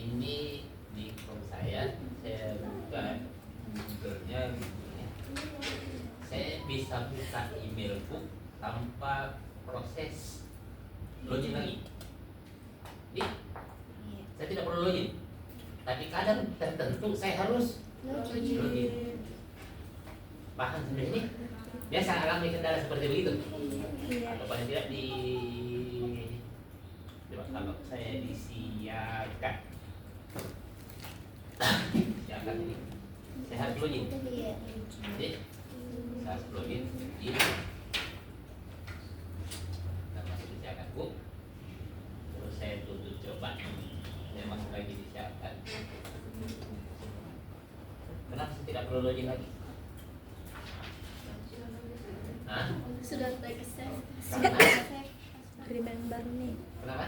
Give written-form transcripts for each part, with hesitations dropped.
Ini di phone saya buka Google-nya gitu ya. Saya bisa buka emailku tanpa proses login lagi. Jadi, saya tidak perlu login. Tapi kadang tertentu saya harus login. Paham sebenarnya ini? Biasa alami kendala seperti begitu. Atau paling tidak coba kalau saya disiakan siakan ini, saya harus login. Jadi saya harus login. Kita masuk di siakanku. Terus saya tutup coba. Saya masuk lagi di siakan. Kenapa saya tidak perlu login lagi? Hah? Sudah ter-save. Remember nih. Kenapa?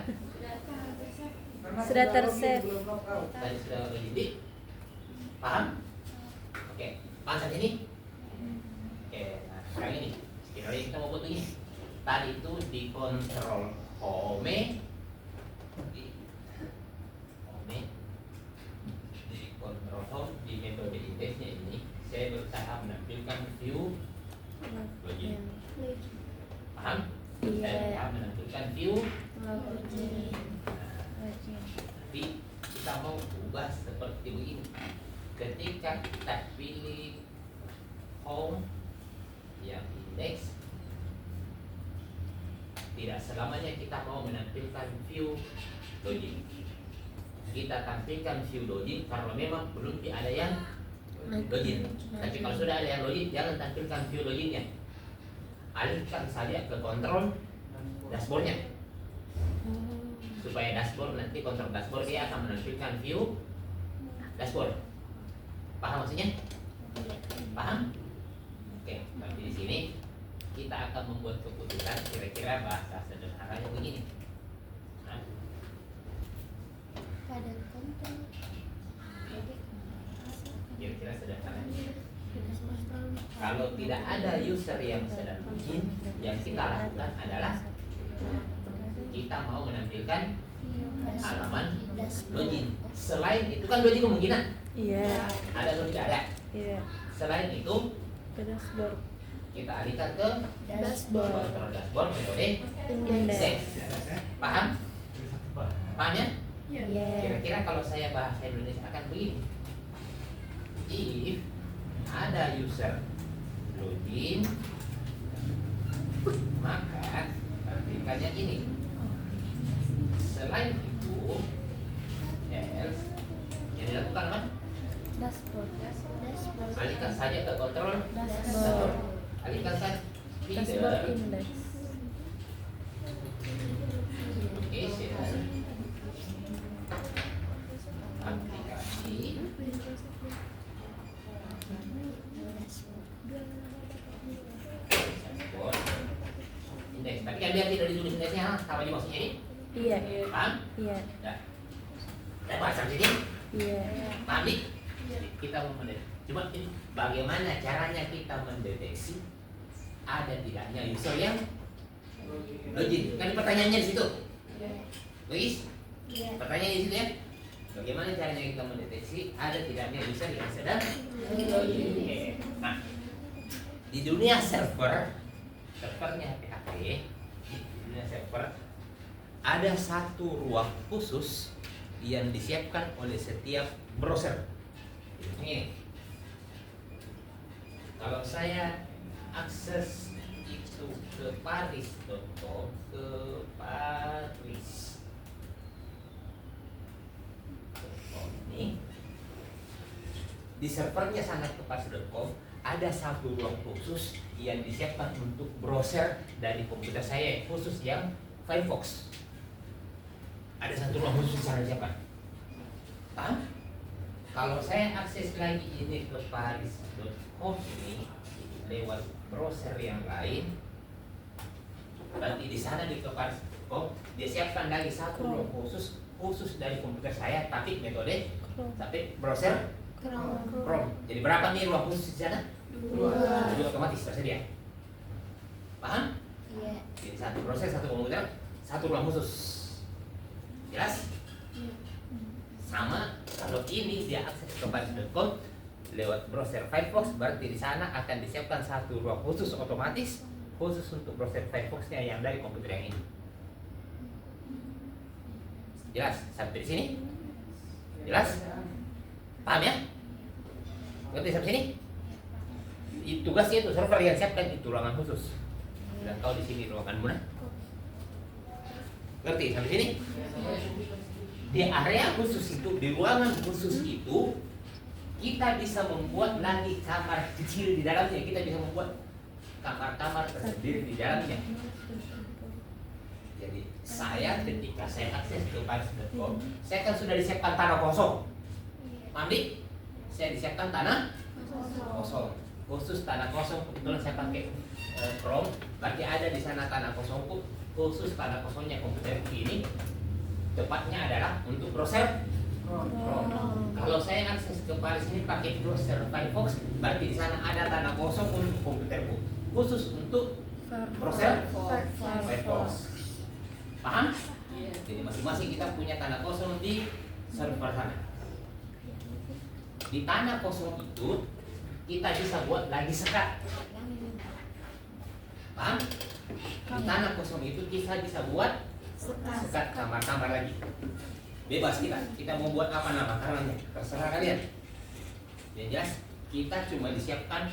Sudah ter-save. Tadi sudah login. Paham? Oke, paham saat ini? Oke, nah sekarang ini sekiranya kita mau buat begini. Tadi itu di kontrol home, di kontrol home di metode indeksnya ini saya berusaha menampilkan view login. Paham? Saya berusaha menampilkan view login. Tapi kita mau ubah seperti begini. Ketika kita pilih home yang indeks, tidak selamanya kita mau menampilkan view login. Kita tampilkan view login kalau memang belum ada yang login. Tapi kalau sudah ada yang login, jangan tampilkan view loginnya. Alihkan saja ke kontrol dashboardnya, supaya dashboard nanti kontrol dashboard dia akan menampilkan view dashboard. Paham maksudnya? Paham? Oke, nanti di sini kita akan membuat keputusan kira-kira bahasa sederhananya begini. Nah, kira-kira sederhananya. Kalau tidak ada user yang sedang login, yang kita lakukan adalah kita mau menampilkan halaman login. Selain itu kan login kemungkinan. Iya. Ada atau tidak ada? Iya. Selain itu Ke dashboard. kita alihkan ke Dashboard. kontrol dashboard metode Index. index. Paham? Paham ya? Iya. Kira-kira kalau saya bahasa Indonesia akan begini. If ada user login, maka tampilkannya ini. Selain itu, else yang dilakukan apa? Dashboard. Alihkan saja ke kontrol Dashboard. alihkan saja Dashboard feeder index. application aplikasi dashboard index. Tapi kan biar tidak ditulis indeksnya, sama aja maksudnya ini. Iya. Paham? Iya. Ya. Saya bahasa sini. Iya. Paham nih? Kita mau mendeteksi. Cuma ini bagaimana caranya kita mendeteksi ada tidaknya user yang login? Kan pertanyaannya di situ. Guys, pertanyaannya di situ ya. Bagaimana caranya kita mendeteksi ada tidaknya user yang sedang login? Oke. Nah, di dunia servernya PHP, di dunia server ada satu ruang khusus yang disiapkan oleh setiap browser. Ini, kalau saya akses itu ke paris.com, ke paris.com ini, di servernya sana ke paris.com ada satu ruang khusus yang disiapkan untuk browser dari komputer saya, khusus yang Firefox. Ada satu ruang khusus di sana disiapkan. Paham? Kalau saya akses lagi ini ke paris.com ini lewat browser yang lain, berarti di sana di paris.com dia siapkan lagi satu ruang khusus dari komputer saya, tapi metode tapi browser Chrome. Jadi berapa nih ruang khusus di sana? 2. Jadi otomatis tersedia. Paham? Iya. Jadi satu proses, satu komputer, satu ruang khusus. Jelas? Sama kalau ini dia akses ke Paris.com lewat browser Firefox, berarti di sana akan disiapkan satu ruang khusus otomatis khusus untuk browser Firefox-nya yang dari komputer yang ini. Jelas sampai di sini? Jelas? Paham ya? Ngerti sampai sini? Tugasnya itu server yang siapkan itu ruangan khusus. Dan kau di sini ruangan mana? Ngerti sampai sini? Di area khusus itu, di ruangan khusus itu, kita bisa membuat lagi kamar kecil di dalamnya. Kita bisa membuat kamar-kamar tersendiri di dalamnya. Jadi saya ketika saya akses ke Paris.com, saya kan sudah disiapkan tanah kosong. Paham dik? Saya disiapkan tanah kosong. Khusus tanah kosong, kebetulan saya pakai Chrome, berarti ada di sana tanah kosongku. Khusus tanah kosongnya komputer ini, tepatnya adalah untuk browser Chrome. Kalau saya akses ke Paris ini pakai browser Firefox, berarti di sana ada tanah kosong untuk komputerku, khusus untuk browser Firefox. Paham? Jadi masing-masing kita punya tanah kosong di server sana. Di tanah kosong itu kita bisa buat lagi sekat. Paham? Di tanah kosong itu kita bisa buat sekat kamar-kamar lagi. Bebas kita mau buat apa nama kamarnya, terserah kalian. Yang jelas kita cuma disiapkan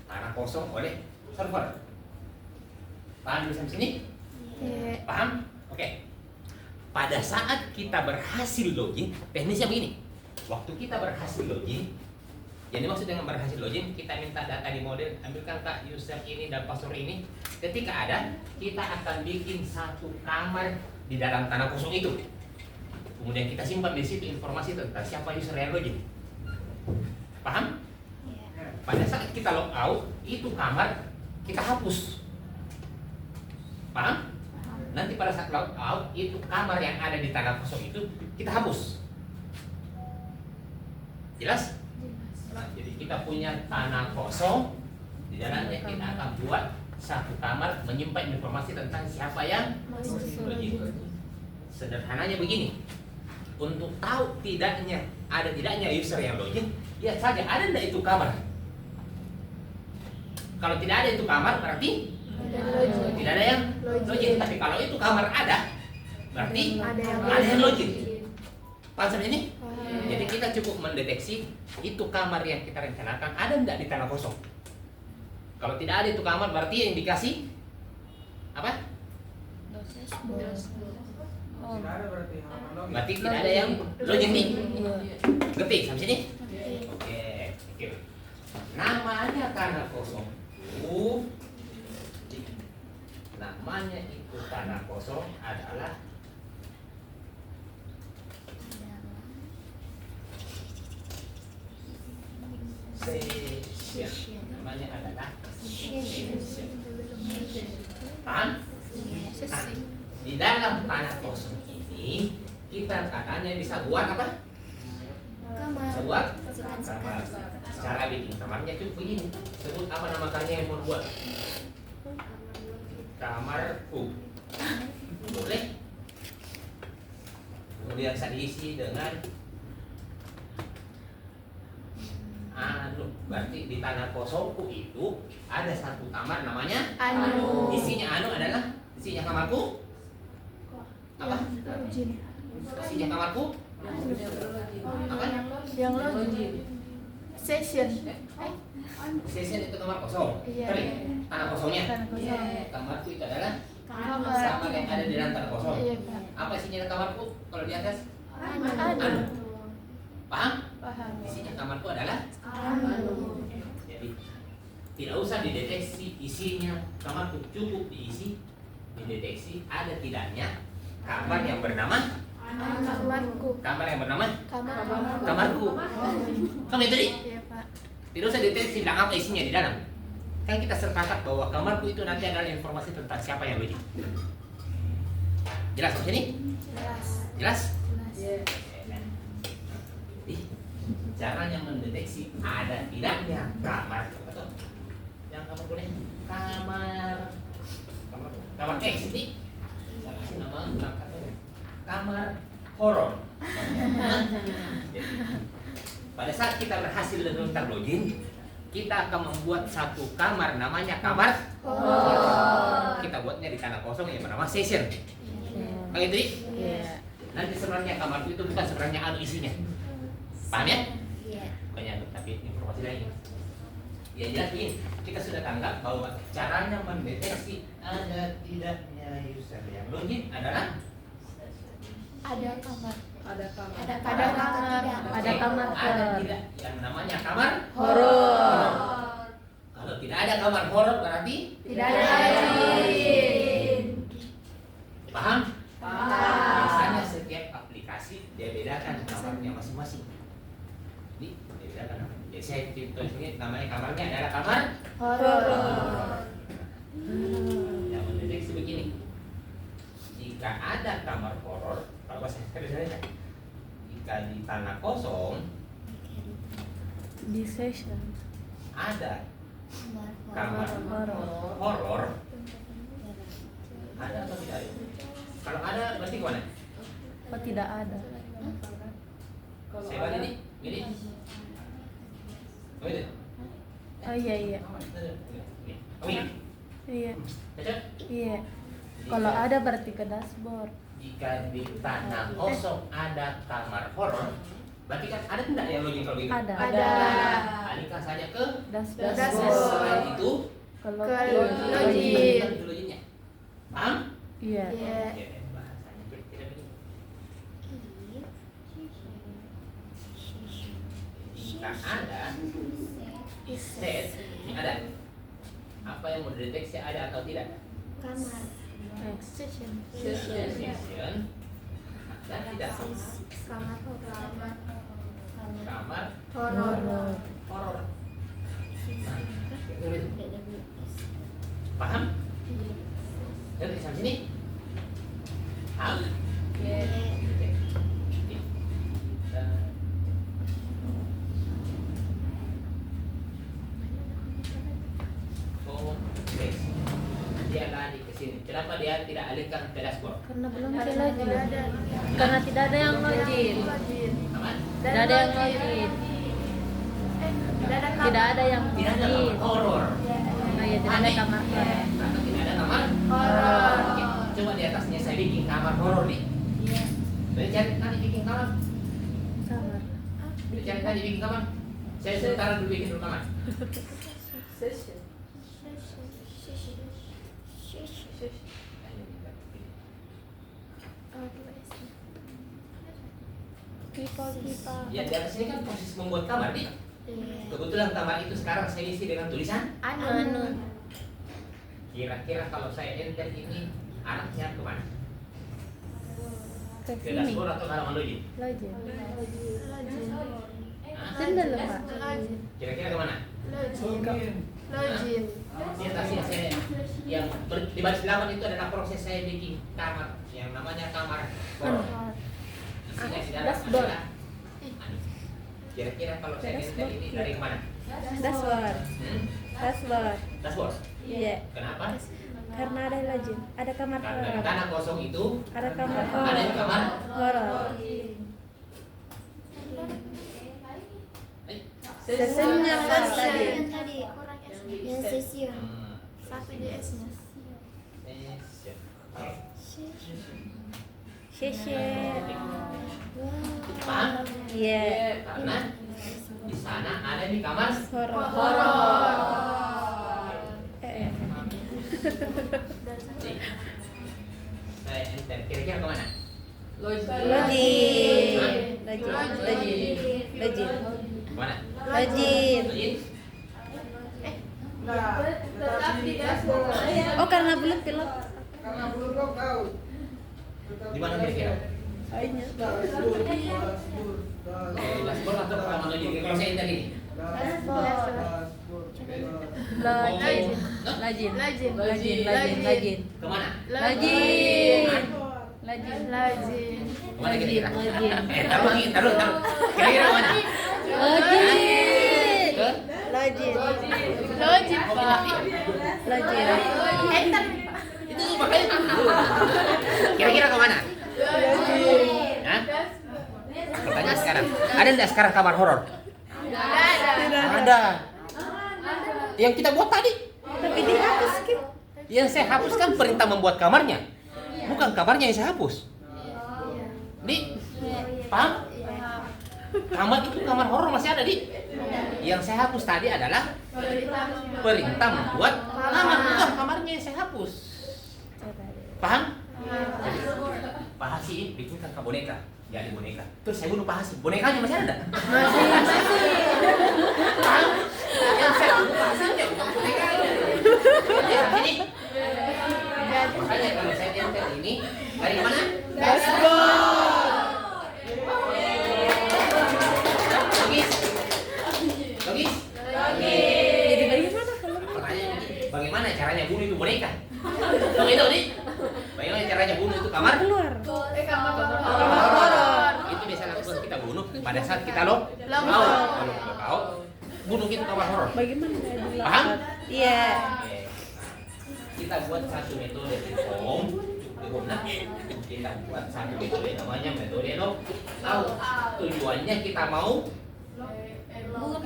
tanah kosong oleh server. Paham sampai sini? Paham? Oke. Pada saat kita berhasil login, teknisnya begini. Waktu kita berhasil login, jadi maksud dengan berhasil login, kita minta data di model, ambilkan kak user ini dan password ini. Ketika ada, kita akan bikin satu kamar di dalam tanah kosong itu. Kemudian kita simpan di situ informasi tentang siapa user yang login. Paham? Pada saat kita log out, itu kamar kita hapus. Paham? Nanti pada saat log out, itu kamar yang ada di tanah kosong itu kita hapus. Jelas? Nah, jadi kita punya tanah kosong, di dalamnya kita akan buat satu kamar menyimpan informasi tentang siapa yang login. Sederhananya begini, untuk tahu tidaknya user yang login, lihat saja ada tidak itu kamar. Kalau tidak ada itu kamar berarti tidak ada yang login. Tapi kalau itu kamar ada, berarti ada yang login. Paham sampai ini? Jadi kita cukup mendeteksi itu kamar yang kita rencanakan ada tidak di tanah kosong. Kalau tidak ada itu kamar berarti yang dikasih apa? Berarti tidak ada yang login nih. Ngerti sampai sini? Oke. Namanya tanah kosong. Namanya itu tanah kosong adalah session. Namanya adalah session. Paham? Nah, di dalam tanah kosong ini kita katanya bisa buat apa? Bisa buat kamar. Cara bikin kamarnya itu begini. Sebut apa nama kalian yang mau buat? Kamarku. Boleh? Kemudian saya diisi dengan anu. Berarti di tanah kosongku itu ada satu kamar namanya anu. Isinya anu adalah isinya kamarku. Apa? Isinya kamarku. Apa? Yang login. Session. Session itu kamar kosong. Iya. Sorry, tanah kosongnya. Tanah kosong. Kamarku itu adalah Kamar. kamar yang ada di dalam tanah kosong. Iya, Pak. Apa isinya kamarku? Kalau di atas? Anu. Paham? Paham. Isinya kamarku adalah Anu. jadi tidak usah dideteksi isinya kamarku, cukup diisi dideteksi ada tidaknya kamar yang bernama Kamarku. kamar yang bernama Kamarku. kamarku. Kamu itu tadi Iya, Pak. tidak usah deteksi tidak apa isinya di dalam. Kan kita sepakat bahwa kamarku itu nanti adalah informasi tentang siapa yang login. Jelas maksudnya ini? Jelas. Jelas? Jelas. Ih, caranya mendeteksi ada tidaknya kamar betul? Yang kamar boleh kamar X ini saya kasih nama kamar horor. Jadi, pada saat kita berhasil menentukan login, kita akan membuat satu kamar namanya kamar horor. Kita buatnya di tanah kosong yang bernama session. Kayak itu, Dik? Iya. Nanti sebenarnya kamar itu bukan sebenarnya isinya. Paham ya? Iya. Banyak tapi informasi lain. Ya jelas ini kita sudah tanggap bahwa caranya mendeteksi ada tidaknya user yang login adalah Ada kamar. Ada kamar. Ada kamar. Ada kamar ada horor. tidak yang namanya kamar Horor. Kalau tidak ada kamar horor berarti Tidak ada login. paham? Paham. Biasanya setiap aplikasi dia bedakan kamarnya masing-masing. Jadi dia bedakan namanya. Jadi saya tulis ini namanya kamarnya adalah kamar Horor. yang mendeteksi begini. Jika ada kamar horor, kalau bahasa Indonesia, jika di tanah kosong Di session. ada kamar Horor. horor, ada atau tidak ada? Kalau ada berarti kemana? Oh, tidak ada. Saya balik nih, ini. Oh ini. Oh iya iya. Oh ini. Iya. Cocok? Iya. Kalau ada berarti ke dashboard. Jika di tanah kosong ada kamar horor, berarti kan ada tidak yang login kalau gitu? Ada. Ada. Alihkan saja ke Dashboard. Dashboard. selain itu Kalau Ke login. login. kan itu loginnya. Paham? Iya. Iya. Ya, bahasanya kira-kira begini. Jika ada set, ada apa yang mau dideteksi ada atau tidak? Kamar. Next. Session. Session dan tidak Kamar horor. kamar Horor. horor. Nah, kira-kira itu. Paham? Dari sampai sini? Paham? Iya. Oke. Dan oke. Dia lari ke sini. Kenapa dia tidak alihkan ke dashboard? Karena belum Ada ada login. tidak ada. Karena tidak ada yang login. Aman? Tidak ada yang login. Tidak ada kamar. Tidak ada yang Tidak ada kamar login. horor. Nah, ya tidak ada kamar horor. Karena tidak ada kamar Horor. Oke, coba di atasnya saya bikin kamar horor nih. Iya. Boleh cari tadi bikin kamar. Kamar. Boleh cari tadi bikin kamar. Saya sementara dulu bikin dulu kamar. Session. Pipa. Ya di atas ini kan proses membuat kamar nih. Kebetulan kamar itu sekarang saya isi dengan tulisan. Anu. Kira-kira kalau saya enter ini arahnya kemana? Ke Ke sini. dashboard atau ke halaman login? Login. Hah? Sendal loh, Pak. Kira-kira kemana? Login. Di atasnya saya yang di baris delapan itu adalah proses saya bikin kamar yang namanya kamar horor. Isinya di dalam Dashboard. adalah anu. Kira-kira kalau saya enter ini dari mana? Dashboard. Hmm? Dashboard. Dashboard. Iya. Kenapa? Karena ada login. Ada kamar Karena di horor. tanah kosong itu Ada kamar ada yang kamar. horor. Eh, Sessionnya kan tadi. Yang tadi. Yang session. hmm, Satu DS-nya. session. Oke. Session. Paham? Iya. Karena di sana ada di kamar. Horor. Nih, saya enter. Kira-kira kemana? Login. Hah? Login. Kemana? Login. Login? Tetap di dashboard. Oh, karena belum pilot. Di mana kira-kira? Kayaknya. Di dashboard atau ke halaman login? Kalau saya enter ini. Login. Login. Login. Kemana? Login. Kemana kira-kira? Login. Taruh. Kira-kira kemana? Login. Ke? Login. Login, Oh, Pak. Login. Enter. Itu makanya. Kira-kira kemana? Hah? Pertanyaan sekarang, ada nggak sekarang kamar horor? Ada. Ada. Yang kita buat tadi. Tapi dihapus kan? Yang saya hapuskan perintah membuat kamarnya, bukan kamarnya yang saya hapus. Di, paham? Kamar itu kamar horor masih ada, Di. Yang saya hapus tadi adalah perintah membuat kamar, bukan kamarnya yang saya hapus. Paham? Pak Hasi bikinkan ke boneka, jadi boneka. Terus saya bunuh Pak Hasi, bonekanya masih ada? Masih. Paham? Yang saya bunuh Pak Hasi bukan bonekanya. Jadi ini. Makanya kalau saya tempel ini dari mana? Logis? Logis? Jadi bagaimana kalau Pertanyaan ini, bagaimana caranya bunuh itu boneka? Tahu itu, Di? Bagaimana caranya bunuh itu kamar? keluar? Itu biasa lakukan kita bunuh pada saat kita lock out. Bunuh itu kamar horor. Bagaimana dilakukan? Paham? Iya. Oke. Kita buat satu metode di home. Nah, kita buat satu metode namanya metode lock out. Tujuannya kita mau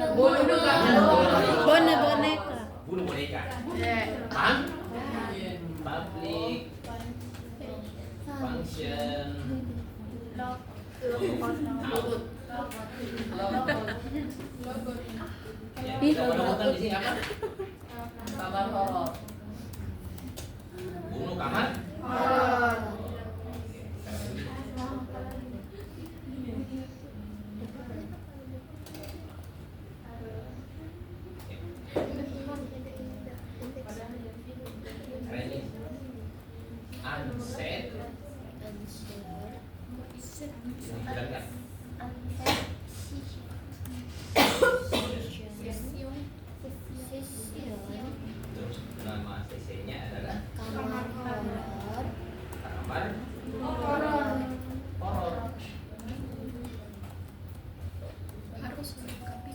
Boneka. bunuh boneka. Paham? Public function out. Ya, kita menemukan di sini apa? Kamar horor. Bunuh kamar. Unset. Terus nama CC-nya adalah kamar horor. Harus melengkapi.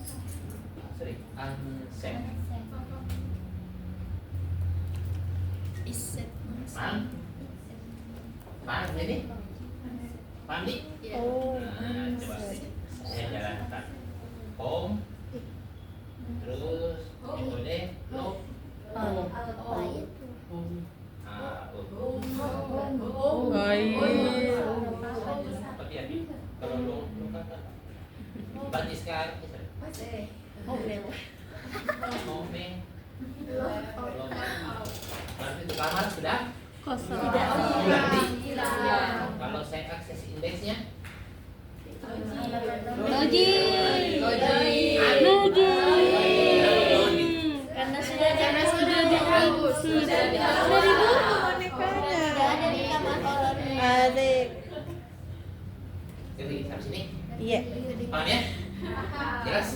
Sorry, unset. Iset. Paham? Paham ini? Paham nih? Oh. Nah, coba saya jalankan. Home. Terus metode lock. Seperti apa? Kalau lock kata. Berarti sekarang home. Berarti itu kamar sudah Kosong. hilang. Kalau saya akses indeksnya Login. Karena sudah dihapus. Sudah dibunuh bonekanya. Adik. jadi sampai sini. Iya. Paham ya? Jelas?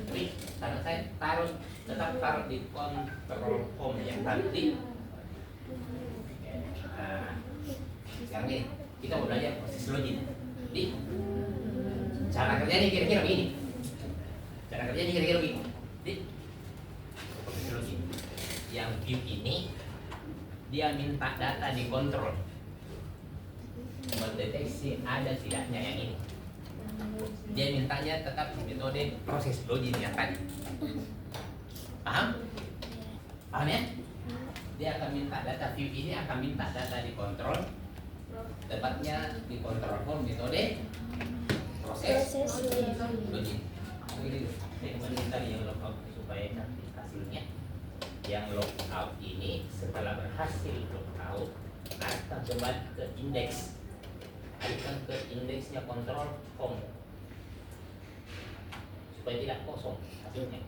Tapi karena saya tetap taruh di kontrol home yang tadi. Nah, sekarang nih kita mau belajar proses login. Di cara kerjanya kira-kira begini. Cara kerjanya kira-kira begini. Di proses login. Yang view ini dia minta data dikontrol, mendeteksi ada tidaknya yang ini. Dia mintanya tetap metode proses login yang tadi. Paham? Paham ya? Dia akan minta data view ini akan minta data dikontrol, tepatnya dikontrol metode proses login. Begini, saya kembali tadi yang logout supaya cantik hasilnya. Yang logout ini setelah berhasil logout akan kembali ke indeks, alihkan ke indeksnya kontrol home supaya tidak kosong hasilnya.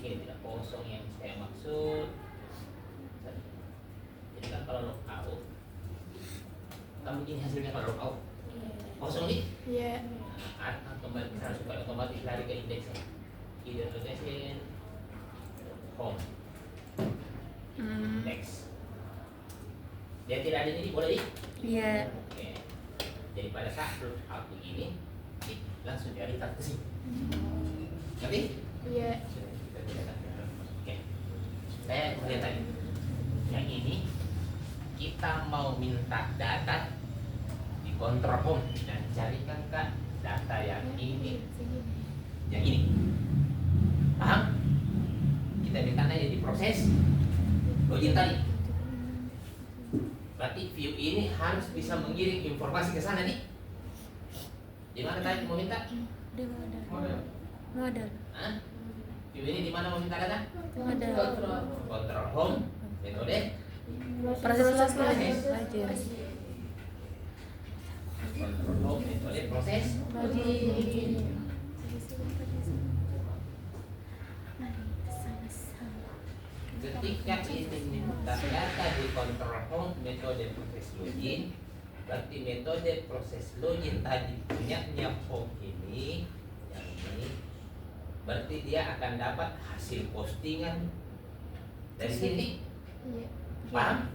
Ini tidak kosong yang saya maksud. Jadi kan kalau logout, kamu bikin hasilnya kalau logout kosong nih. Iya. Akan kembali ke sana supaya otomatis lari ke indeksnya. Either location home next. Dia tidak ada ini boleh di? Iya. Oke. Jadi pada saat logout begini, langsung dialihkan ke sini. Ngerti? Iya. Oke. Saya lihat tadi. Yang ini kita mau minta data di control home dan carikan Kak data yang ini, paham? Kita minta aja di proses login tadi. Berarti view ini harus bisa mengirim informasi ke sana nih. Di mana tadi mau minta? Di modal. Hah? View ini di mana mau minta data? Modal. Control home, metode Proses login. control home, metode proses. Ketika ini minta data di control home, metode proses login, berarti metode proses login tadi punyanya home ini, yang ini, berarti dia akan dapat hasil postingan dari sini. Paham?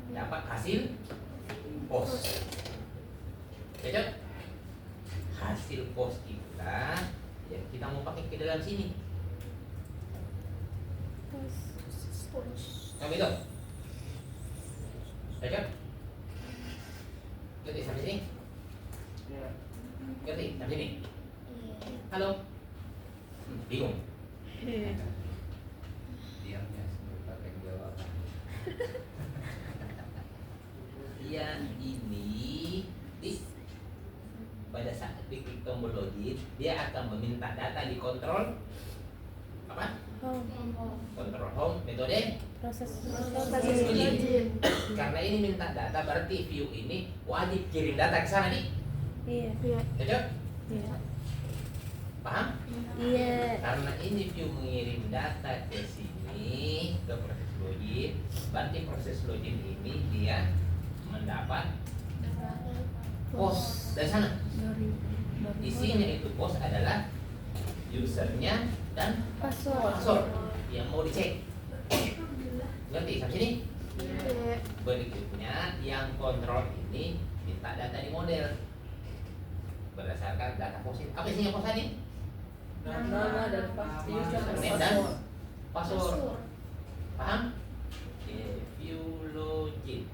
Dapat hasil post. Cocok? Hasil post kita yang kita mau pakai ke dalam sini. Kamu itu? Cocok? Ngerti sampai sini? Ngerti sampai sini? Halo? Bingung? Diamnya sebentar yang jawab. Yang ini pada saat diklik tombol login, dia akan meminta data di kontrol apa? Control home, metode Proses login. Karena ini minta data, berarti view ini wajib kirim data ke sana nih. Iya. Cocok? Iya. Paham? Iya. Karena ini view mengirim data ke sini ke proses login, berarti proses login ini dia mendapat post dari sana. Isinya itu post adalah usernya dan password yang mau dicek. Ngerti sampai sini? Berikutnya yang kontrol ini minta data di model berdasarkan data post. Apa isinya post tadi? Nama dan Username dan password. Paham? View login.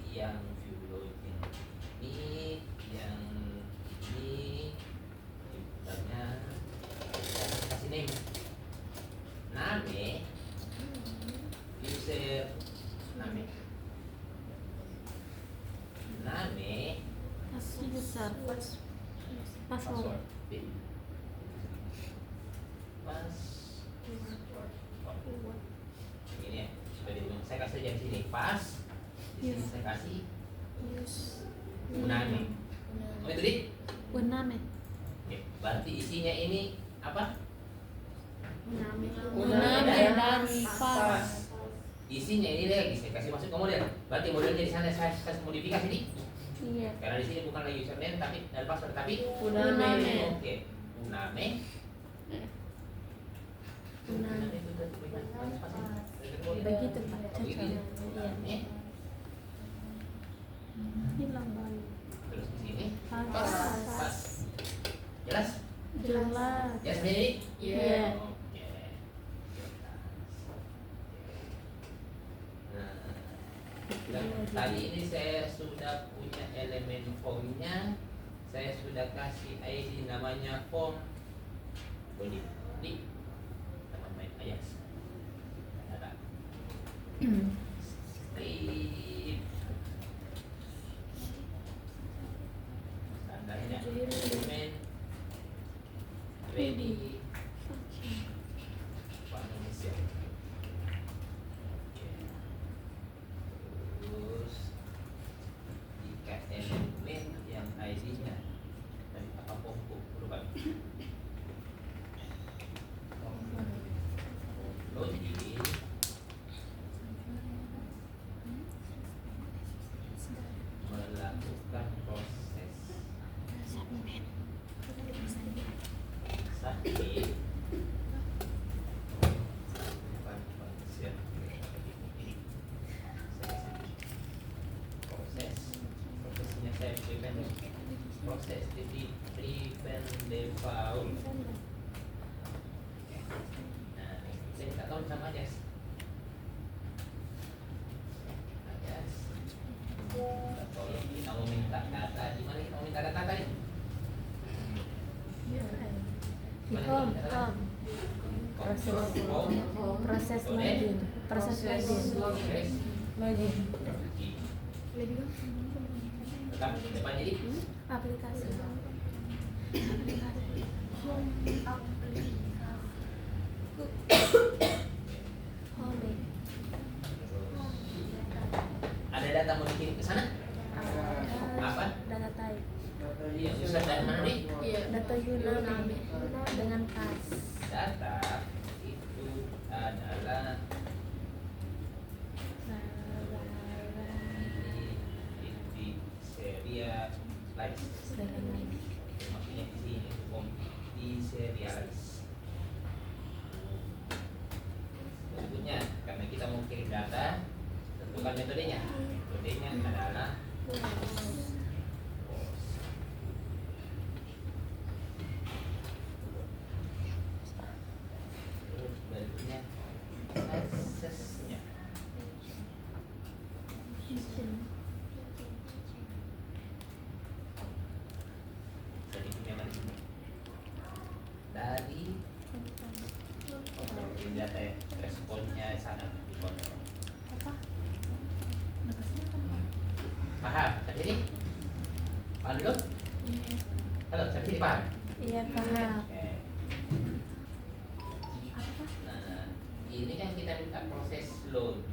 Yang view login ini, yang ini usernya kasih name, user name, Besar. Password. password. Ini ya, sudah dibilang. Saya kasih aja di sini pas. Di sini saya kasih name. Oh itu di? Uname. Oke, berarti isinya ini apa? Uname dan pas. Isinya ini lagi saya kasih masuk ke model. Berarti modelnya di sana saya kasih modifikasi nih. Iya. Karena di sini bukan lagi username tapi dan password tapi Uname. Oke, Uname. Uname itu tadi Begitu Pak. Cocok. Begitu. Iya. Uname. Hilang banget. Terus di sini Pas. pas. Jelas? Jelas. Ya sendiri? Iya. Oke. Nah, dan tadi ini saya sudah punya elemen formnya. Saya sudah kasih ID namanya form. Boleh di teman main Ayas. Ada. Strip. Standarnya elemen ready. Pak Indonesia. Oke. Terus jika elemen yang ID-nya dari apa pokok berubah. Login. Melakukan proses submit. Prosesnya saya berikan proses di prevent default. Nah, saya minta tahu sama Yes. Yes. Tolong kita mau minta data. Gimana kita mau minta data tadi? Di home, home. Proses login. Proses login. Login. Tetap depan jadi Aplikasi. Home. ada data mau dikirim ke sana? Apa? Data type. Iya, user dari mana nih? Iya. Data Yunani dengan pas. Data itu adalah di serial live. Maksudnya di sini di serialis. Tentunya karena kita mau kirim data, tentukan metodenya. Metodenya adalah terus berikutnya aksesnya. Sedikitnya mana sini? Dari ini data ya, responnya sana dikontrol. Paham? Sampai sini? Paham dulu? Halo, sampai sini paham? Iya, paham. Oke. Nah, ini kan kita minta proses load.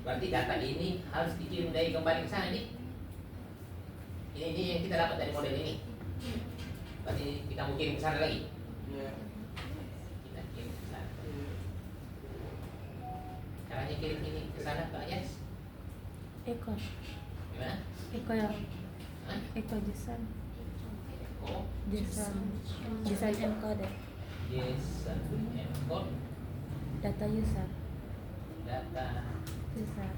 Berarti data ini harus dikirim dari kembali ke sana nih. Ini yang kita dapat dari model ini. Berarti kita mau kirim ke sana lagi. Kita kirim ke sana. Caranya kirim ini ke sana Pak Yes. Eko. Gimana? Eko ya. Hah? Eko Jason. Oh, Jason. Jason encode. JSON encode Data user. data. User.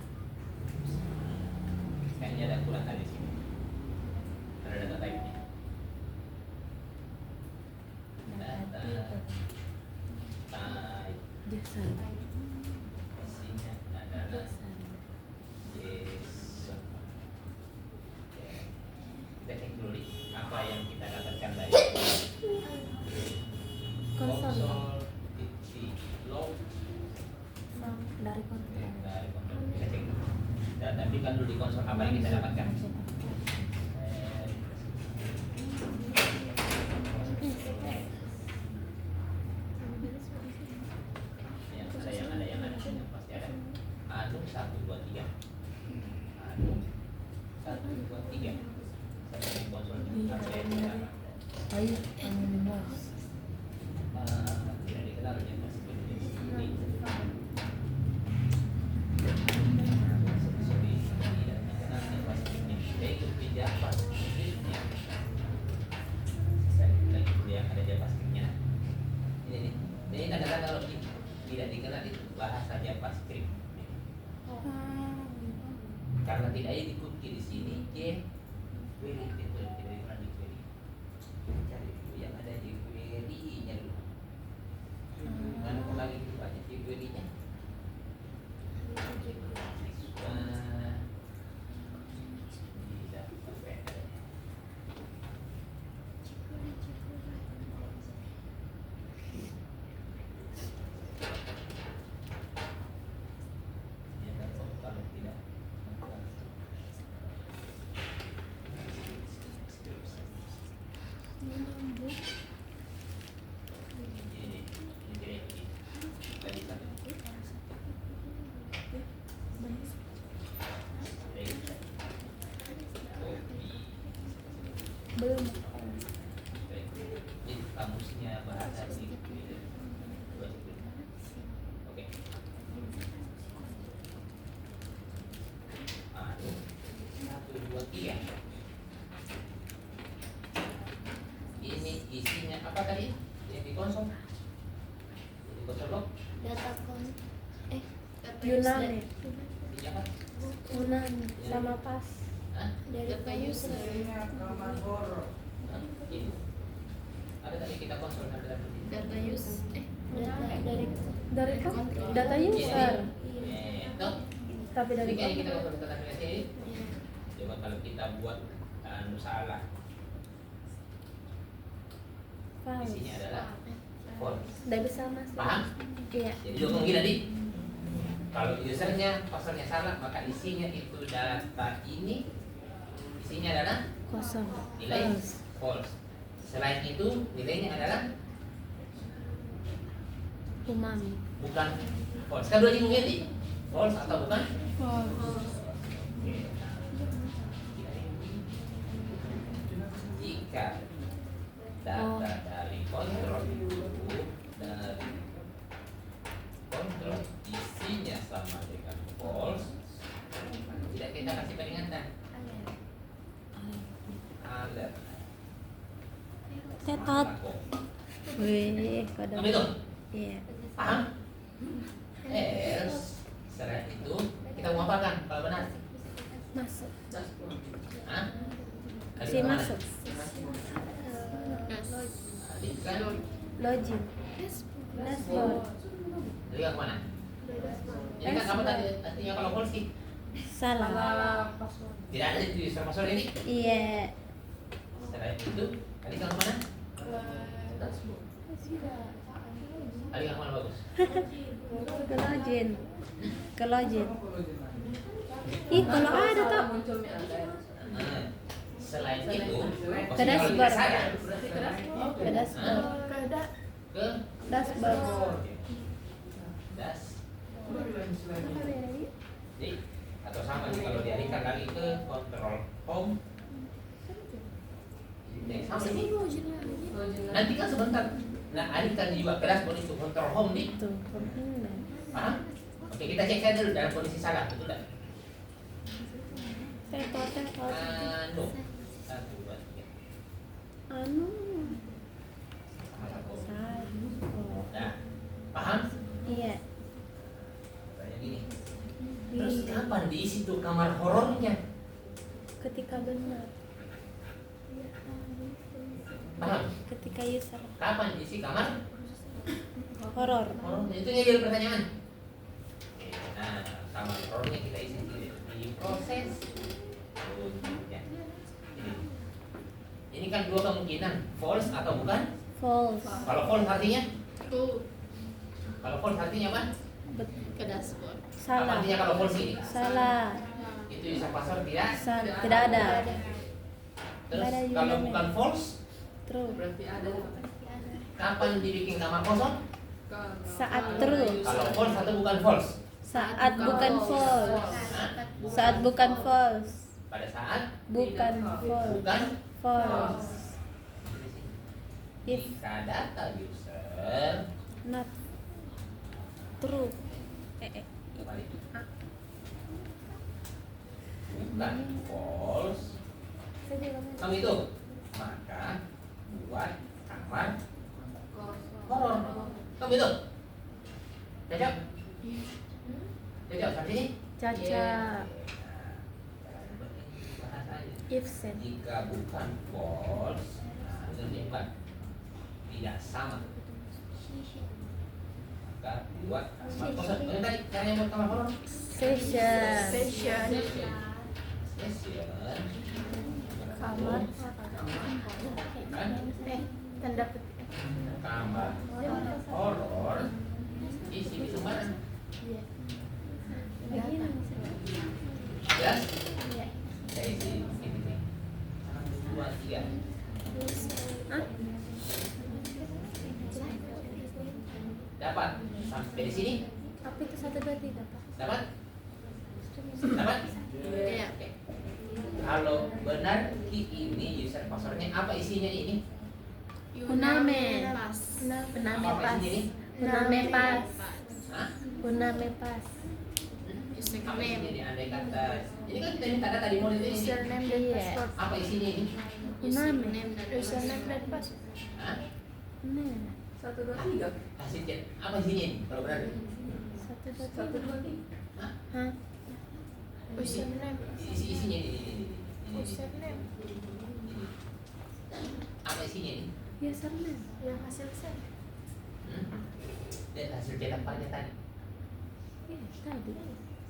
Kayaknya ada kurang tadi sini. Ada data type-nya. Data type Jason. isinya adalah Jason. JSON. Oke. Kita cek dulu nih apa yang kita dapatkan dari Konsol. titik log Dari konsol. dari konsol. Kita cek dulu. Dan tampilkan dulu di konsol apa yang kita dapatkan. Yang ada yang pasti ada. Anu 1 2 3. Anu 1 2 3. Sampai di konsol apa yang kita dapatkan. Ayo, anonymous. Tidak dikenal yang masih di sini. Sorry, tidak dikenal yang pastinya. Yaitu tidak pastinya. Saya lagi dulu yang ada JavaScript-nya. Ini nih. Ini kadang-kadang kalau tidak dikenal itu bahasa JavaScript. Karena tidak ada dikunci di sini, query itu tidak dikenal di query. Cari dulu yang ada di query-nya dulu. Mana lagi banyak di query-nya. Tidak sampai. Ya, kalau tidak Belum. Ini kamusnya bahasa di oke. Anu 1 2 3. Ini isinya apa tadi? Yang di konsol? Di konsol log? Data Yunani. Ini apa? Yunani sama pas. Hah? Dari Data user. Hah? Ini. Ada tadi kita konsol ada Data use. Data dari Dari data user. Itu. Tapi dari Jadi kayaknya kita kalau kita aplikasi ini, coba kalau kita buat salah, False. isinya adalah false. Udah bisa mas. Paham? Iya. Jadi dukung gini tadi. Kalau usernya, passwordnya salah, maka isinya itu data ini, isinya adalah Kosong. nilai False. false. Selain itu nilainya adalah Umami. bukan false. Kan dua ini mungkin nih, false atau bukan? Jika data dari kontrol isinya sama dengan false, tidak kita kasih peringatan alert. Tetot. Wih, pada. Kamu itu Iya. paham? Else setelah itu kita mau apakan kalau benar? Masuk. Hah? Tadi Si kemana? masuk. Tadi kan Login. Dashboard. tadi kan kemana? Ini kan kamu tadi artinya kalau false sih Salah. tidak ada di user password ini. Iya. Setelah itu tadi kan kemana? Tadi kan kemana bagus? Ke login. Ke login. Ih, kalau ada tuh. Nah, selain itu, Ke maksudnya kalau tidak dashboard. sadar Ke dashboard. ke Dashboard. das. Jadi, atau sama sih kalau dialihkan lagi ke control home. Sama sih. Nanti kan sebentar. Nah, alihkan juga ke dashboard itu control home nih. Tuh. Paham? Oke, kita cek saja dulu dalam kondisi salah, betul tidak? Tetot. Anu. Satu, dua, tiga. Anu. Satu. Satu. Nah, paham? Iya. Kayak gini. Terus kapan diisi tuh kamar horornya? Ketika benar. Paham? Ketika user Kapan diisi kamar horor. horornya? Itu yang jadi pertanyaan. Nah, kamar horornya kita isi di proses. Ya. Ini kan dua kemungkinan, false atau bukan? False. Kalau false artinya? Kalau false artinya apa? Ke dashboard. Apa Salah. artinya kalau false ini? Salah. Itu user password tidak? Tidak ada. Terus Nggak ada kalau username. bukan false, True. Berarti ada kapan dibikin kamar kosong? Saat true. Kalau false atau bukan false? Saat bukan false. Hah? Saat bukan false. Pada saat Bukan false. bukan False. If jika data user not true. kembali bukan false, kamu itu maka buat kamar horor. Kamu itu cocok? Cocok sampai sini? Caca. Bahasanya. If set. Jika bukan false, nah, ini bukan tidak sama, maka buat kamar kosong. Ini tadi caranya buat kamar horor. Session. session. Session. Kamar. Kan? Tanda petik. Kamar horor isi di sembarang. Ya? Saya isi ini nih. 1, 2, 3. Dapat sampai di sini? Tapi itu 1, 2, 3 Pak. Dapat? Dapat? Iya. Oke. Kalau benar key ini user passwordnya apa isinya ini? Uname. Pas. Uname Apa pas. isinya ini? Uname pas. Hah? Uname pas. Apa isinya Username. ini? Andai kata ini kan kita minta data di model ini. Username dan Iya. password. Apa isinya ini? Username dan Username dan password. Hah? Nah. 1, 2, 3. Kasih chat. Apa isinya ini? Kalau benar? 1, 2, 3. Hah? Hah? Username. Isinya ini. Username. Apa isinya ini? Username. Yang hasil send. Lihat hasil cetak parnya tadi. Tadi.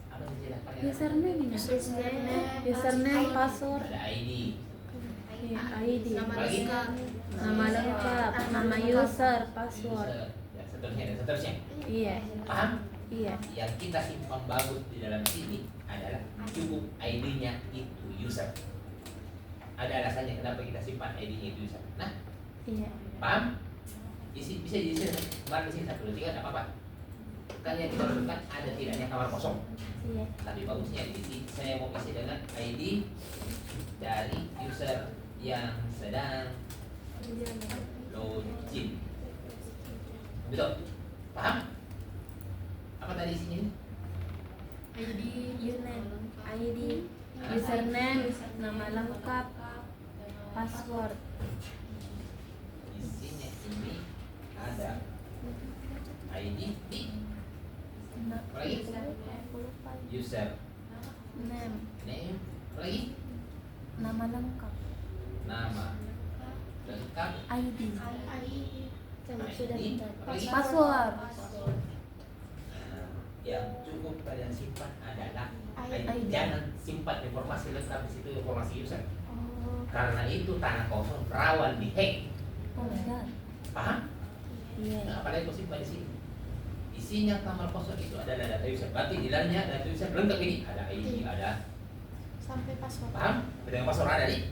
Apa hasil cetak parnya? Username ya? Username, password, Ada ID. ya, ID, Nama Lagi? lengkap. nama lengkap, nama user, password. User, ya, seterusnya dan seterusnya. Iya, Paham? iya. Yang kita simpan bagus di dalam sini adalah cukup ID-nya itu user. Ada alasannya kenapa kita simpan ID-nya itu user. Nah, Iya. paham? Bisa diisi kembali di sini 1, 2, 3 nggak apa-apa. Kan yang kita butuhkan ada tidaknya kamar kosong. Iya. Tapi bagusnya di sini saya mau isi dengan ID dari user yang sedang login. Betul? Paham? Apa tadi isinya ini? ID, ID, username, nama lengkap, password. Isinya ini ada ID di apa lagi? User Name, name apa lagi? nama lengkap, Nama lengkap ID, ID apa lagi? password. Nah, yang cukup kalian simpan adalah ID. ID. Jangan simpan informasi lengkap di situ, informasi user. Oh, Karena itu tanah kosong rawan dihack. oh my god. Paham? Iya. Nah, apalagi kau simpan di sini. Isinya kamar kosong itu adalah data user. Berarti di dalamnya data user lengkap ini. Ada ID, ada sampai password. paham? Dengan password ada nih.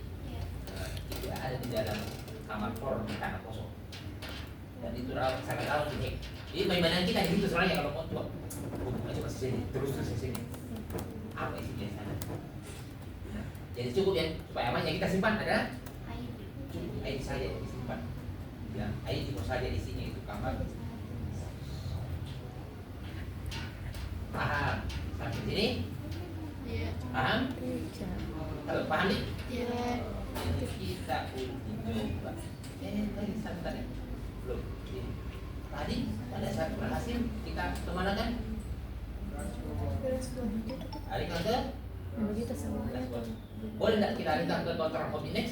Nah, itu ada di dalam kamar form tanah kosong. Dan itu sangat rawan dihack. Jadi mainan kita gitu soalnya kalau mau coba. Coba sini, terus di sini. Apa isinya sana? Nah, jadi cukup ya supaya aman yang kita simpan adalah cukup ID saja yang disimpan. Ya, ID mau saja isinya itu kamar. Paham? Sampai sini? Iya. Paham? Tidak. Kalau paham nih? Iya. Ini kita uji coba. Tadi santai. Belum. Tadi pada saat berhasil kita kemana kan? Alihkan ke Begitu semuanya. dashboard. Boleh nggak kita alihkan ke counter home index?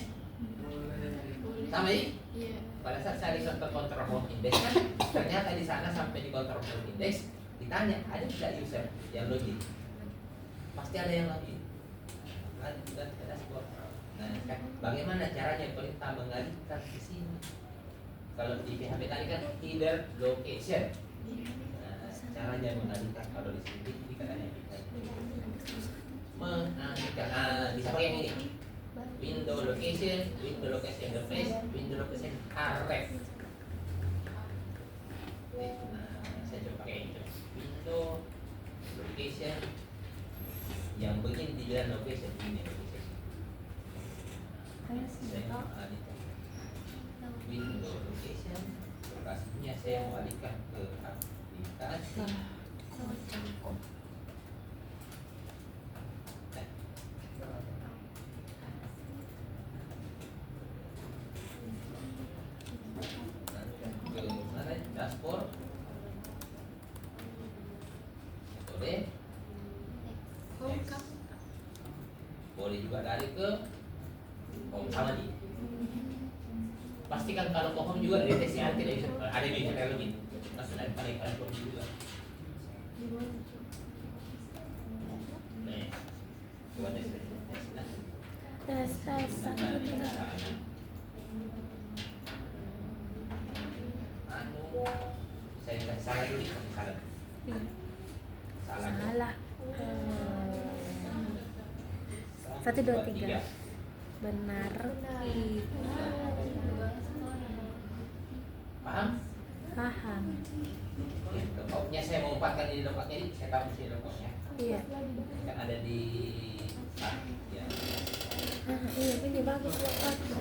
Sama ini? Iya. Pada saat saya alihkan ke counter home index kan, ternyata di sana sampai di counter home index ditanya ada tidak user yang login? Pasti ada yang login. Alihkan ke dashboard. Nah, kan, bagaimana caranya kita mengalihkan ke sini? Kalau di PHP tadi kan either location. Nah, caranya mengalihkan kalau di sini dikatakan mengalihkan. Bisa pakai yang ini. Window location interface, window location array. Nah, saya coba pakai ini. Window location yang begini di dalam location ini location. Saya mau alihkan window location, lokasinya saya mau alihkan ke aplikasi. Ke mana? Dashboard. Boleh. Lengkap. Boleh juga lari ke home sama nih. Pastikan kalau ke home juga deteksi anti ada di user login. Langsung ada pada iklan juga. Nih, coba tes. Tes, tes, satu, tiga. Saya kasih salah dulu, salah. Iya. Salah. Salah. 1, 2, 3. Benar. Paham? Paham. Logoutnya saya mau umpatkan di logoutnya ini, saya taruh di sini logoutnya. Iya. Kan ada di ya. Iya, ini bagus lokatnya.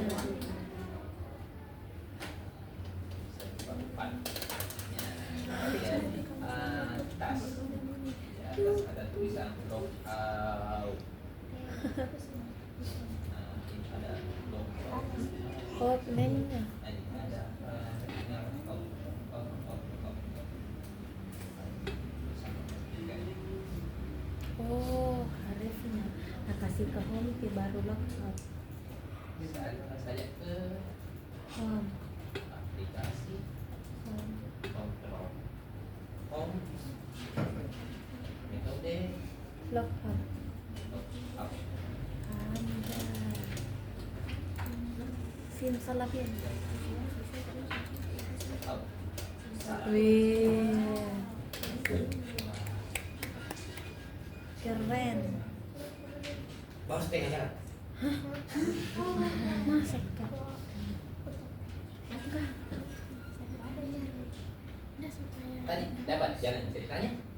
Saya coba umpatnya. Ya, di atas. Di atas ada tulisan logout. Nah, ini ada logout. Oh, menu-nya. Nah, ini ada logout. Oh, harusnya. Nah, kasih ke home key baru lengkap. Bisa alihkan saja ke Home. aplikasi Home. home. lock up. Up. Ada. Simsalabim. Up. Wih. Keren. Baru setengah jalan. Masa kak? Udah supaya Tadi dapat jalan ceritanya.